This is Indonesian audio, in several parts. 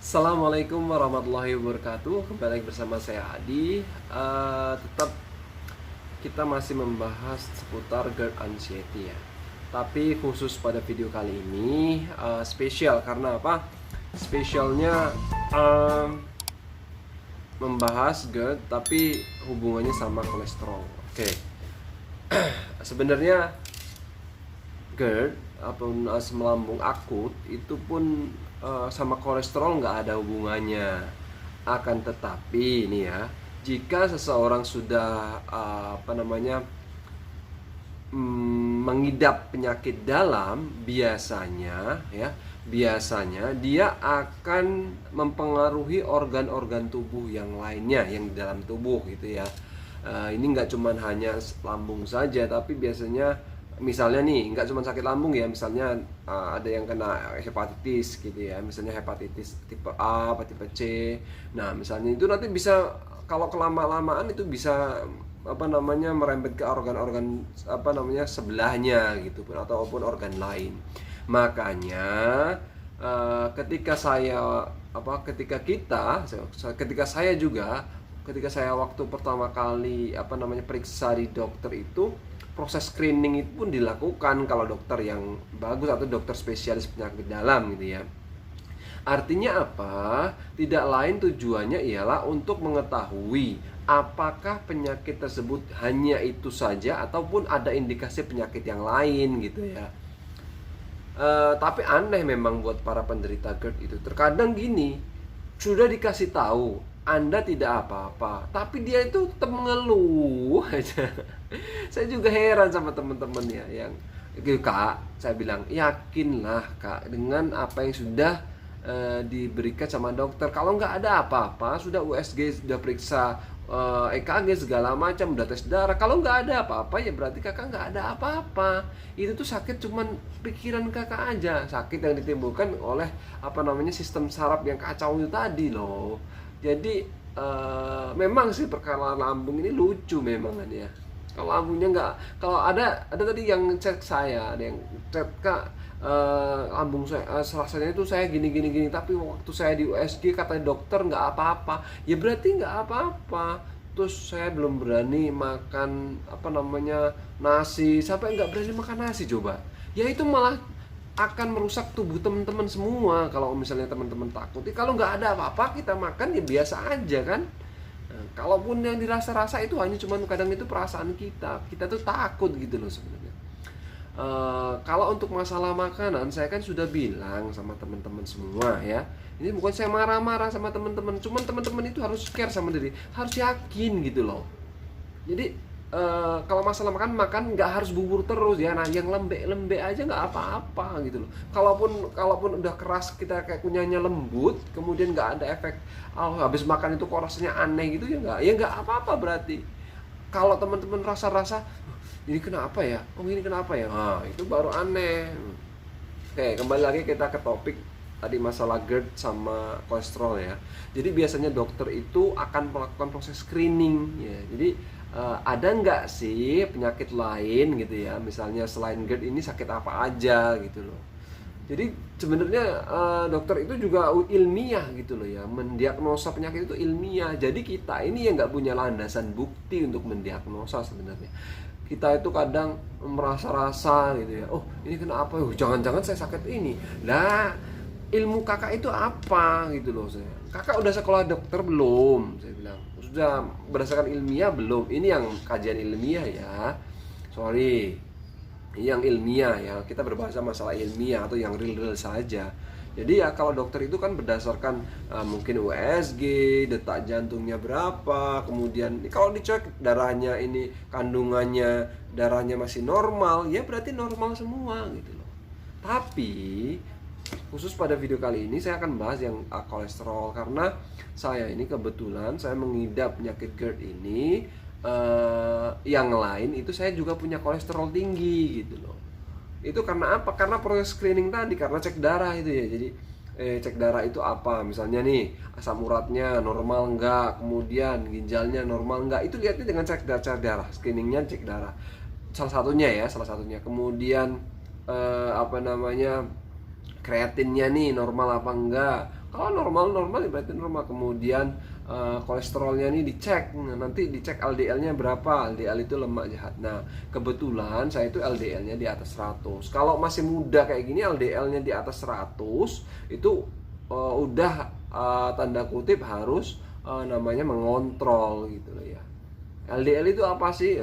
Assalamualaikum warahmatullahi wabarakatuh. Kembali lagi bersama saya Adi. Tetap kita masih membahas seputar GERD anxiety ya. Tapi khusus pada video kali ini spesial karena apa? Spesialnya membahas GERD tapi hubungannya sama kolesterol. Oke. Sebenarnya GERD ataupun asam lambung akut itu pun sama kolesterol nggak ada hubungannya. Akan tetapi nih ya, jika seseorang sudah mengidap penyakit dalam, biasanya dia akan mempengaruhi organ-organ tubuh yang lainnya yang di dalam tubuh gitu ya. Ini nggak cuman hanya lambung saja, tapi biasanya misalnya nih nggak cuma sakit lambung ya, misalnya ada yang kena hepatitis gitu ya, misalnya hepatitis tipe A atau tipe C. Nah misalnya itu nanti bisa, kalau kelama-lamaan itu bisa merembet ke organ-organ sebelahnya gitu pun ataupun organ lain. Makanya ketika saya ketika saya juga ketika saya waktu pertama kali periksa di dokter itu, proses screening itu pun dilakukan kalau dokter yang bagus atau dokter spesialis penyakit dalam gitu ya. Artinya apa? Tidak lain tujuannya ialah untuk mengetahui apakah penyakit tersebut hanya itu saja ataupun ada indikasi penyakit yang lain gitu ya. Tapi aneh memang buat para penderita GERD itu. Terkadang gini, sudah dikasih tahu Anda tidak apa-apa, tapi dia itu tetap mengeluh aja. Saya juga heran sama teman-teman ya yang Kak, saya bilang yakinlah Kak dengan apa yang sudah diberikan sama dokter. Kalau nggak ada apa-apa, sudah USG, sudah periksa EKG segala macam, udah tes darah. Kalau nggak ada apa-apa ya berarti kakak nggak ada apa-apa. Itu tuh sakit cuman pikiran kakak aja, sakit yang ditimbulkan oleh sistem saraf yang kacau itu tadi loh. Jadi memang sih perkara lambung ini lucu memang kan ya. Kalau lambungnya nggak, kalau ada tadi yang chat saya, ada yang chat Kak, lambung saya rasanya itu saya gini gini gini, tapi waktu saya di USG kata dokter nggak apa-apa. Ya berarti nggak apa-apa. Terus saya belum berani makan nasi, sampai nggak berani makan nasi coba. Ya itu malah akan merusak tubuh teman-teman semua. Kalau misalnya teman-teman takut, kalau nggak ada apa-apa kita makan ya biasa aja kan. Nah, kalaupun yang dirasa-rasa itu hanya cuman kadang itu perasaan kita tuh takut gitu loh sebenarnya. Kalau untuk masalah makanan, saya kan sudah bilang sama teman-teman semua ya. Ini bukan saya marah-marah sama teman-teman, cuman teman-teman itu harus care sama diri, harus yakin gitu loh. Jadi kalau masalah makan nggak harus bubur terus ya. Nah yang lembek-lembek aja nggak apa-apa gitu loh. Kalaupun udah keras, kita kayak kunyahnya lembut, kemudian nggak ada efek habis makan itu kok rasanya aneh gitu, ya nggak apa-apa berarti. Kalau teman-teman rasa-rasa ini kenapa ya, ini kenapa ya, nah itu baru aneh. Oke, kembali lagi kita ke topik tadi, masalah GERD sama kolesterol ya. Jadi biasanya dokter itu akan melakukan proses screening ya. Jadi ada nggak sih penyakit lain gitu ya, misalnya selain GERD ini sakit apa aja gitu loh. Jadi sebenarnya dokter itu juga ilmiah gitu loh ya, mendiagnosa penyakit itu ilmiah. Jadi kita ini yang nggak punya landasan bukti untuk mendiagnosa sebenarnya. Kita itu kadang merasa-rasa gitu ya, oh ini kenapa, jangan-jangan saya sakit ini. Nah ilmu kakak itu apa gitu loh saya. Kakak udah sekolah dokter belum? Saya bilang sudah, berdasarkan ilmiah belum? Ini yang kajian ilmiah ya, sorry, yang ilmiah ya, kita berbahasa masalah ilmiah atau yang real saja. Jadi ya kalau dokter itu kan berdasarkan mungkin USG, detak jantungnya berapa, kemudian kalau dicek darahnya ini kandungannya darahnya masih normal, ya berarti normal semua gitu loh. Tapi khusus pada video kali ini saya akan bahas yang kolesterol, karena saya ini kebetulan saya mengidap penyakit GERD ini. Yang lain itu saya juga punya kolesterol tinggi gitu loh. Itu karena apa? Karena proses screening tadi, karena cek darah itu ya. Jadi cek darah itu apa? Misalnya nih, asam uratnya normal enggak, kemudian ginjalnya normal enggak. Itu lihatnya dengan cek darah, screeningnya cek darah. Salah satunya. Kemudian kreatinnya nih normal apa enggak, Kalau normal ya berarti normal. Kemudian kolesterolnya ini dicek. Nah, nanti dicek LDL-nya berapa. LDL itu lemak jahat. Nah, kebetulan saya itu LDL-nya di atas 100. Kalau masih muda kayak gini LDL-nya di atas 100 itu udah tanda kutip harus namanya mengontrol gitu loh ya. LDL itu apa sih?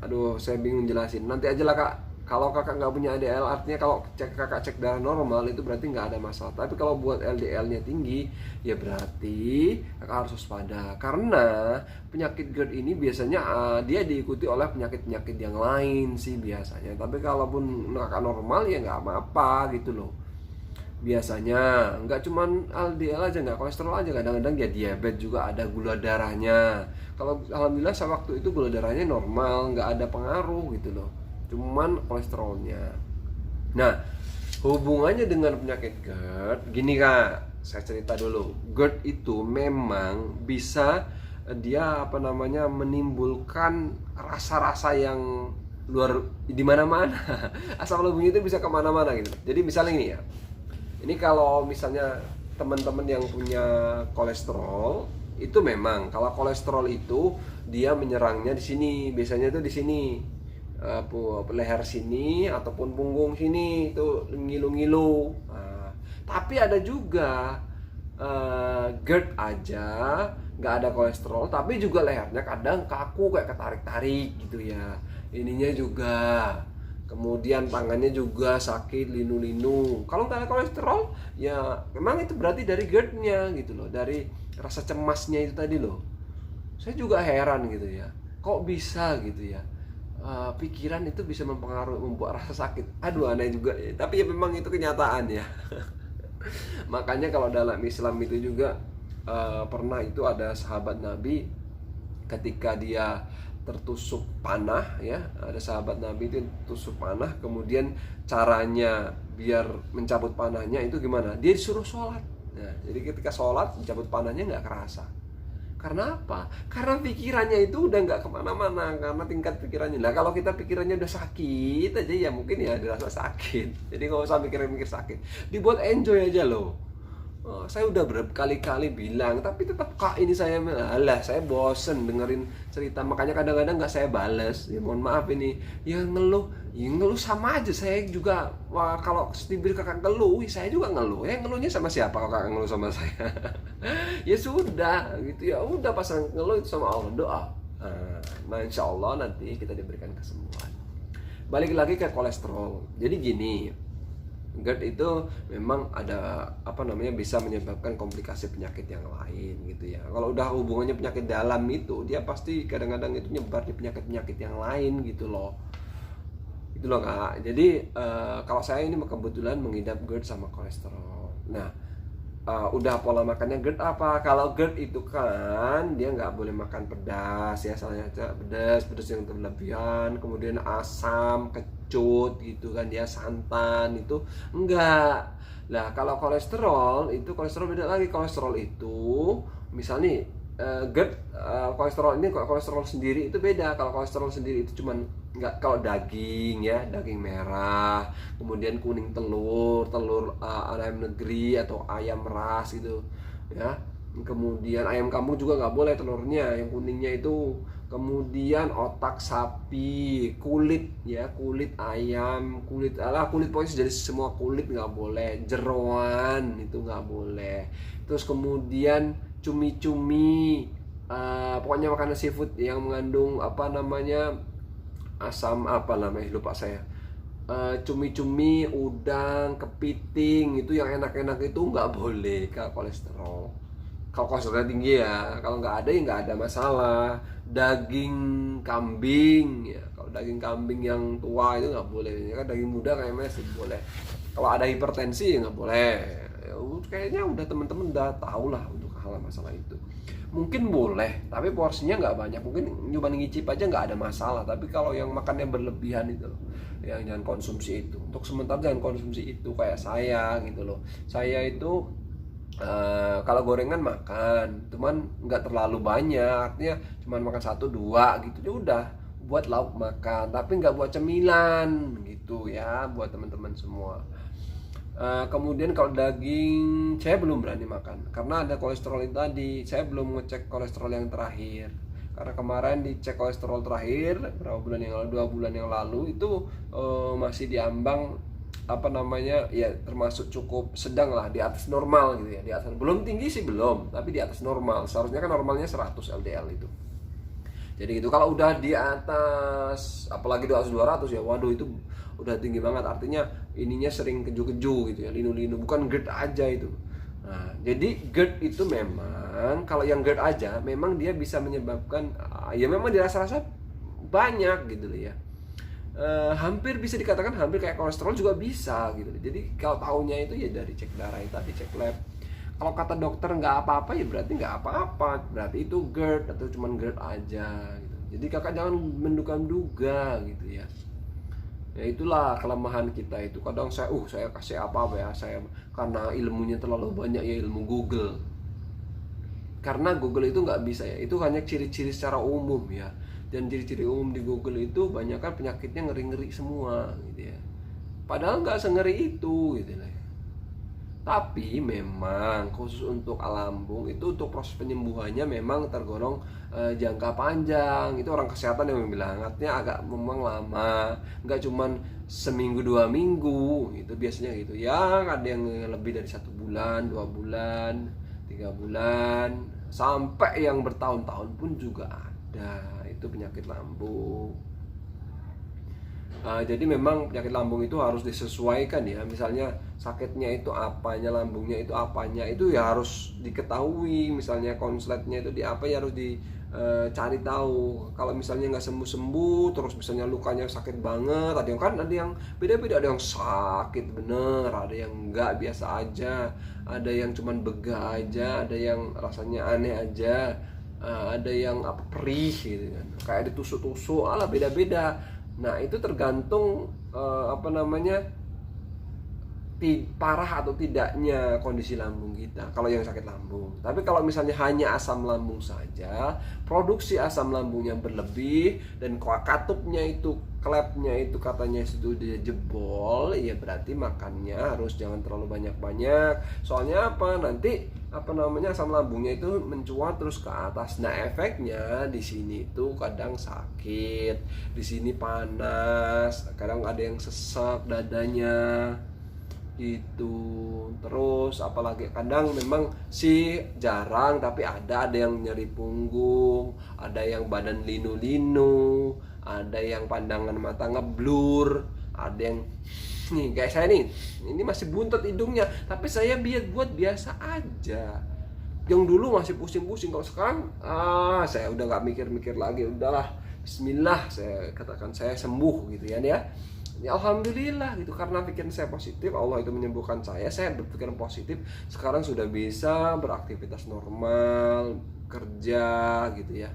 Aduh, saya bingung jelasin. Nanti aja lah kak. Kalau kakak nggak punya LDL, artinya kalau kakak cek darah normal itu berarti nggak ada masalah. Tapi kalau buat LDL-nya tinggi, ya berarti kakak harus waspada. Karena penyakit GERD ini biasanya dia diikuti oleh penyakit-penyakit yang lain sih biasanya. Tapi kalaupun kakak normal ya nggak apa-apa gitu loh. Biasanya nggak cuman LDL aja, nggak kolesterol aja, kadang-kadang ya diabetes juga ada, gula darahnya. Kalau alhamdulillah saya waktu itu gula darahnya normal, nggak ada pengaruh gitu loh, cuman kolesterolnya. Nah, hubungannya dengan penyakit GERD gini kak, saya cerita dulu. GERD itu memang bisa dia menimbulkan rasa-rasa yang luar di mana-mana. Asam lambungnya itu bisa kemana-mana gitu. Jadi misalnya ini ya, ini kalau misalnya teman-teman yang punya kolesterol itu memang kalau kolesterol itu dia menyerangnya di sini, biasanya itu di sini, leher sini ataupun punggung sini itu ngilu-ngilu. Nah, tapi ada juga GERD aja nggak ada kolesterol tapi juga lehernya kadang kaku kayak ketarik-tarik gitu ya, ininya juga. Kemudian tangannya juga sakit, linu-linu. Kalau nggak ada kolesterol, ya memang itu berarti dari GERD-nya gitu loh, dari rasa cemasnya itu tadi loh. Saya juga heran gitu ya, kok bisa gitu ya, pikiran itu bisa membuat rasa sakit. Aduh aneh juga ya. Tapi ya memang itu kenyataan ya. Makanya kalau dalam Islam itu juga pernah itu ada sahabat Nabi ketika dia tertusuk panah ya, ada sahabat Nabi itu tusuk panah, kemudian caranya biar mencabut panahnya itu gimana? Dia disuruh sholat. Nah, jadi ketika sholat mencabut panahnya nggak kerasa. Karena apa? Karena pikirannya itu udah nggak kemana-mana, karena tingkat pikirannya. Nah kalau kita pikirannya udah sakit aja ya mungkin ya dirasa sakit. Jadi nggak usah mikir-mikir sakit, dibuat enjoy aja loh. Saya udah berkali-kali bilang, tapi tetap kak ini saya saya bosen dengerin cerita, makanya kadang-kadang nggak saya bales. Ya mohon maaf ini, ya ngeluh sama aja. Saya juga kalau setibir kakak ngeluh, saya juga ngeluh. Ya ngeluhnya sama siapa kalau kakak ngeluh sama saya? Ya sudah gitu ya, udah pasang ngeluh itu sama Allah, doa. Nah insya Allah nanti kita diberikan kesembuhan. Balik lagi ke kolesterol. Jadi gini, GERD itu memang ada bisa menyebabkan komplikasi penyakit yang lain gitu ya. Kalau udah hubungannya penyakit dalam itu dia pasti kadang-kadang itu nyebar di penyakit-penyakit yang lain gitu loh. Itu loh kak. Jadi kalau saya ini kebetulan mengidap GERD sama kolesterol. Nah udah pola makannya GERD apa? Kalau GERD itu kan dia nggak boleh makan pedas ya, salahnya pedas yang berlebihan, kemudian asam, kecut gitu kan, dia santan itu enggak. Nah kalau kolesterol itu beda lagi. Kolesterol itu misalnya GERD, kolesterol sendiri itu beda. Kalau kolesterol sendiri itu cuman nggak, kalau daging ya, daging merah, kemudian kuning telur ayam negeri atau ayam ras gitu ya, kemudian ayam kampung juga nggak boleh telurnya yang kuningnya itu, kemudian otak sapi, kulit ayam, kulit pokoknya jadi semua kulit nggak boleh, jeroan itu nggak boleh, terus kemudian cumi-cumi, pokoknya makanan seafood yang mengandung asam lupa saya, cumi-cumi, udang, kepiting itu yang enak-enak itu nggak boleh kalau kolesterol. Kalau kolesterolnya tinggi ya, kalau nggak ada ya nggak ada masalah. Daging kambing ya, kalau daging kambing yang tua itu nggak boleh ya kan, daging muda kayak masih boleh. Kalau ada hipertensi ya nggak boleh ya, kayaknya udah teman-teman udah tahu lah untuk hal masalah itu. Mungkin boleh, tapi porsinya nggak banyak. Mungkin nyoba ngicip aja nggak ada masalah. Tapi kalau yang makannya berlebihan itu loh, yang jangan konsumsi itu. Untuk sementara jangan konsumsi itu, kayak saya gitu loh. Saya itu kalau gorengan makan, cuman nggak terlalu banyak. Artinya cuman makan 1-2 gitu. Ya udah, buat lauk makan, tapi nggak buat cemilan gitu ya, buat teman-teman semua. Kemudian kalau daging saya belum berani makan karena ada kolesterol itu tadi. Saya belum ngecek kolesterol yang terakhir. Karena kemarin dicek kolesterol terakhir berapa bulan yang lalu, 2 bulan yang lalu itu masih diambang apa namanya ya termasuk cukup sedang lah, di atas normal gitu ya, di atas, belum tinggi sih belum, tapi di atas normal. Seharusnya kan normalnya 100 LDL itu. Jadi gitu, kalau udah di atas, apalagi di atas 200 ya, waduh itu udah tinggi banget. Artinya ininya sering keju-keju gitu ya, linu-linu, bukan GERD aja itu. Nah, jadi GERD itu memang, kalau yang GERD aja, memang dia bisa menyebabkan, ya memang dirasa-rasa banyak gitu loh ya. Hampir bisa dikatakan hampir kayak kolesterol juga bisa gitu. Jadi kalau taunya itu ya dari cek darah itu tadi, cek lab. Kalau kata dokter nggak apa-apa ya berarti nggak apa-apa, berarti itu GERD atau cuman GERD aja gitu. Jadi kakak jangan menduga-duga gitu ya. Ya itulah kelemahan kita itu. Kadang saya kasih apa ya, saya karena ilmunya terlalu banyak ya, ilmu Google. Karena Google itu nggak bisa ya, itu hanya ciri-ciri secara umum ya. Dan ciri-ciri umum di Google itu banyak kan penyakitnya ngeri-ngeri semua gitu ya. Padahal nggak sengeri itu gitu lah ya. Tapi memang khusus untuk lambung itu untuk proses penyembuhannya memang tergolong jangka panjang. Itu orang kesehatan yang bilang artinya agak memang lama, nggak cuman seminggu 2 minggu itu biasanya gitu ya. Ada yang lebih dari 1 bulan, 2 bulan, 3 bulan, sampai yang bertahun-tahun pun juga ada. Itu penyakit lambung. Jadi memang penyakit lambung itu harus disesuaikan ya. Misalnya sakitnya itu apanya, lambungnya itu apanya, itu ya harus diketahui. Misalnya konsletnya itu di apa ya harus dicari tahu. Kalau misalnya nggak sembuh-sembuh, terus misalnya lukanya sakit banget, ada yang beda-beda, ada yang sakit bener, ada yang nggak biasa aja, ada yang cuman begah aja, ada yang rasanya aneh aja, ada yang perih gitu kan, kayak ditusuk-tusuk, alah beda-beda. Nah itu tergantung parah atau tidaknya kondisi lambung kita kalau yang sakit lambung. Tapi kalau misalnya hanya asam lambung saja, produksi asam lambungnya berlebih dan katupnya itu, klepnya itu katanya sudah jebol, ya berarti makannya harus jangan terlalu banyak-banyak. Soalnya apa? Nanti asam lambungnya itu mencuat terus ke atas. Nah efeknya di sini itu kadang sakit, di sini panas, kadang ada yang sesak dadanya itu. Terus apalagi kadang memang sih jarang, tapi ada yang nyeri punggung, ada yang badan linu-linu, ada yang pandangan mata ngeblur, ada yang nih kayak saya nih, ini masih buntet hidungnya, tapi saya buat biasa aja. Yang dulu masih pusing-pusing, kalau sekarang saya udah nggak mikir-mikir lagi, udahlah bismillah, saya katakan saya sembuh gitu ya. Ya alhamdulillah gitu, karena pikiran saya positif, Allah itu menyembuhkan saya berpikiran positif, sekarang sudah bisa beraktivitas normal, kerja gitu ya.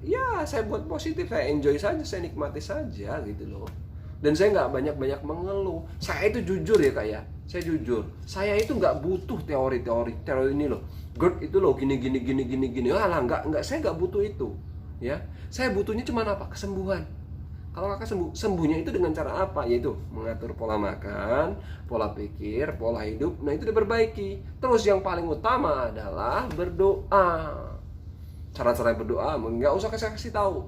Ya saya buat positif, saya enjoy saja, saya nikmati saja gitu loh. Dan saya nggak banyak-banyak mengeluh. Saya itu jujur ya kak ya, saya jujur, saya itu nggak butuh teori ini loh, GERD itu loh gini, alah nggak, saya nggak butuh itu ya. Saya butuhnya cuma apa? Kesembuhan. Kalau kakak sembuhnya itu dengan cara apa? Yaitu mengatur pola makan, pola pikir, pola hidup. Nah itu diperbaiki. Terus yang paling utama adalah berdoa. Cara-cara berdoa nggak usah kasih tahu,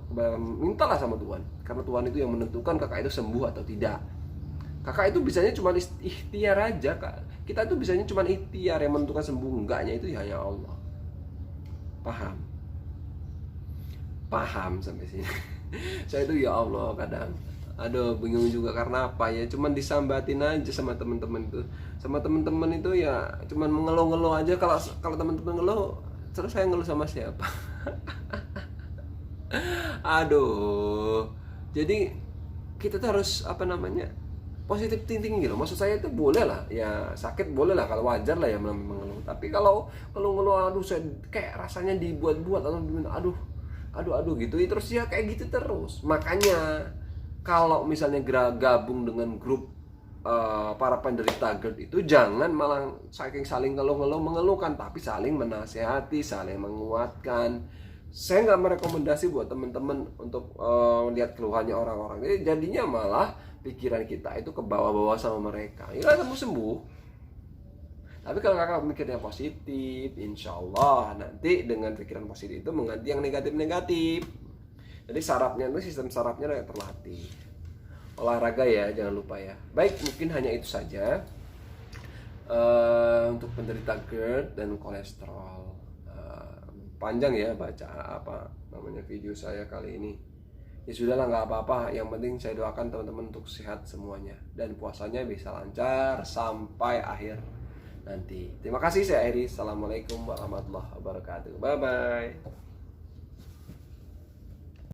mintalah sama Tuhan. Karena Tuhan itu yang menentukan kakak itu sembuh atau tidak. Kakak itu bisanya cuma ikhtiar aja kak. Kita itu bisanya cuma ikhtiar, yang menentukan sembuh enggaknya itu hanya Allah. Paham sampai sini? Saya itu ya Allah kadang bingung juga karena apa ya, cuman disambatin aja sama teman-teman itu ya, cuman mengeluh-ngeluh aja. Kalau teman-teman ngeluh, terus saya ngeluh sama siapa? Jadi kita tuh harus positive thinking gitu. Maksud saya itu boleh lah ya, sakit boleh lah, kalau wajar lah ya mengeluh. Tapi kalau ngeluh saya kayak rasanya dibuat-buat atau aduh gitu, terus ya kayak gitu terus. Makanya kalau misalnya gabung dengan grup para penderita GERD itu jangan malah saling ngeluh-ngeluh mengeluhkan, tapi saling menasehati, saling menguatkan. saya nggak merekomendasi buat teman-teman untuk lihat keluhannya orang-orang. Jadi jadinya malah pikiran kita itu ke bawah-bawah sama mereka. Ya sembuh. Tapi kalau kakak mikirnya positif, insya Allah nanti dengan pikiran positif itu mengganti yang negatif-negatif. Jadi sarafnya itu, sistem sarafnya terlatih. Olahraga ya, jangan lupa ya. Baik, mungkin hanya itu saja untuk penderita GERD dan kolesterol. Panjang ya baca apa namanya video saya kali ini. Ya sudahlah, nggak apa-apa. Yang penting saya doakan teman-teman untuk sehat semuanya dan puasanya bisa lancar sampai akhir nanti. Terima kasih, saya Eri. Assalamualaikum warahmatullahi wabarakatuh. Bye bye.